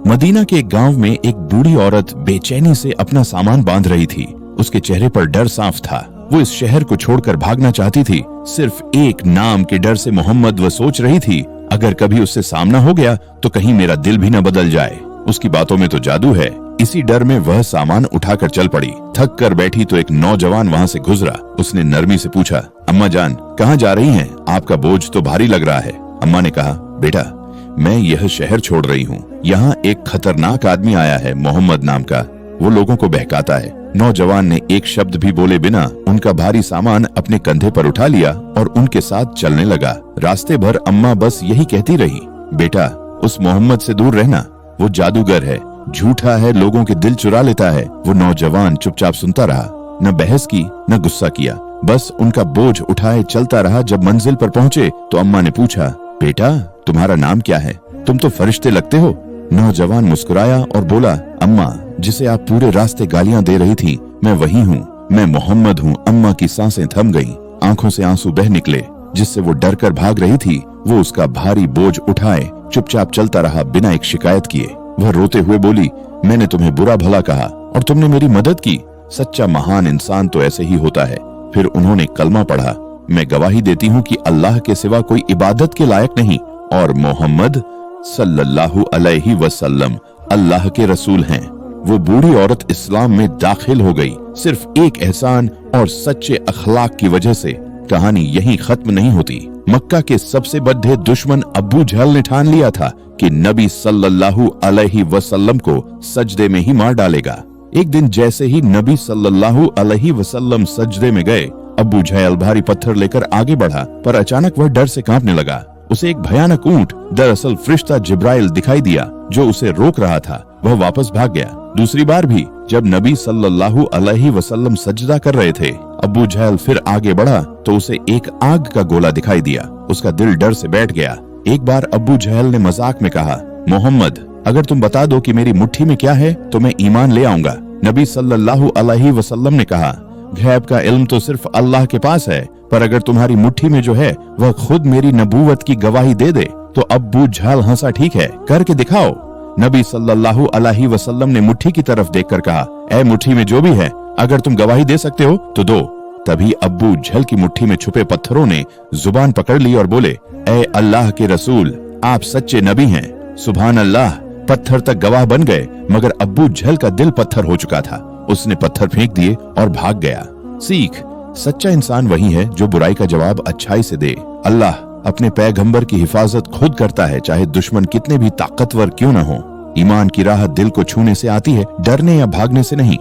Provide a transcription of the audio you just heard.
Medina के एक गांव में एक बूढ़ी औरत बेचैनी से अपना सामान बांध रही थी। उसके चेहरे पर डर साफ था। वो इस शहर को छोड़कर भागना चाहती थी, सिर्फ एक नाम के डर से मोहम्मद। वो सोच रही थी, अगर कभी उससे सामना हो गया तो कहीं मेरा दिल भी न बदल जाए। उसकी बातों में तो जादू है। इसी डर में वह सामान उठाकर चल पड़ी। थक कर बैठी तो एक नौजवान वहाँ से गुजरा। उसने नरमी से पूछा, अम्मा जान, कहाँ जा रही हैं? आपका बोझ तो भारी लग रहा है। अम्मा ने कहा, बेटा, मैं यह शहर छोड़ रही हूँ। यहाँ एक खतरनाक आदमी आया है, मोहम्मद नाम का। वो लोगों को बहकाता है। नौजवान ने एक शब्द भी बोले बिना उनका भारी सामान अपने कंधे पर उठा लिया और उनके साथ चलने लगा। रास्ते भर अम्मा बस यही कहती रही, बेटा, उस मोहम्मद से दूर रहना। वो जादूगर है, झूठा है, लोगों के दिल चुरा लेता है। वो नौजवान चुपचाप सुनता रहा, न बहस की न गुस्सा किया, बस उनका बोझ उठाए चलता रहा। जब मंजिल पर पहुंचे तो अम्मा ने पूछा, बेटा, तुम्हारा नाम क्या है? तुम तो फरिश्ते लगते हो। नौजवान मुस्कुराया और बोला, अम्मा, जिसे आप पूरे रास्ते गालियां दे रही थी, मैं वही हूँ, मैं मोहम्मद हूँ। अम्मा की सांसें थम गईं, आंखों से आंसू बह निकले। जिससे वो डर कर भाग रही थी, वो उसका भारी बोझ उठाए चुपचाप चलता रहा बिना एक शिकायत किए। वह रोते हुए बोली, मैंने तुम्हें बुरा भला कहा और तुमने मेरी मदद की। सच्चा महान इंसान तो ऐसे ही होता है। फिर उन्होंने कलमा पढ़ा, मैं गवाही देती हूँ कि अल्लाह के सिवा कोई इबादत के लायक नहीं और मोहम्मद सल्लल्लाहु अलैहि वसल्लम अल्लाह के रसूल हैं। वो बूढ़ी औरत इस्लाम में दाखिल हो गई, सिर्फ एक एहसान और सच्चे अखलाक की वजह से। कहानी यहीं खत्म नहीं होती। मक्का के सबसे बड़े दुश्मन अबू जहल ने ठान लिया था कि नबी सल्लल्लाहु अलैहि वसल्लम को सजदे में ही मार डालेगा। एक दिन जैसे ही नबी सल्लल्लाहु अलैहि वसल्लम सजदे में गए, अबू जहल भारी पत्थर लेकर आगे बढ़ा, पर अचानक वह डर से कांपने लगा। उसे एक भयानक ऊंट, दरअसल फरिश्ता जिब्राइल, दिखाई दिया जो उसे रोक रहा था। वह वापस भाग गया। दूसरी बार भी जब नबी सल्लल्लाहु अलैहि वसल्लम सजदा कर रहे थे, अबू जहल फिर आगे बढ़ा तो उसे एक आग का गोला दिखाई दिया। उसका दिल डर से बैठ गया। एक बार अबू जहल ने मजाक में कहा, मोहम्मद, अगर तुम बता दो कि मेरी मुट्ठी में क्या है तो मैं ईमान ले आऊंगा। नबी सल्लल्लाहु अलैहि वसल्लम ने कहा, गैब का इल्म तो सिर्फ अल्लाह के पास है, पर अगर तुम्हारी मुट्ठी में जो है वह खुद मेरी नबूवत की गवाही दे दे तो अबू जहल हंसा, ठीक है, करके दिखाओ। नबी सल्लल्लाहु अलैहि वसल्लम ने मुट्ठी की तरफ देखकर कहा, ऐ मुट्ठी में जो भी है, अगर तुम गवाही दे सकते हो तो दो। तभी अबू जहल की मुट्ठी में छुपे पत्थरों ने जुबान पकड़ ली और बोले, ऐ अल्लाह के रसूल, आप सच्चे नबी हैं। सुभान अल्लाह। पत्थर तक गवाह बन गए, मगर अबू जहल का दिल पत्थर हो चुका था। उसने पत्थर फेंक दिए और भाग गया। सीख, सच्चा इंसान वही है जो बुराई का जवाब अच्छाई से दे। अल्लाह अपने पैगंबर की हिफाजत खुद करता है, चाहे दुश्मन कितने भी ताकतवर क्यों न हो। ईमान की राह दिल को छूने से आती है, डरने या भागने से नहीं।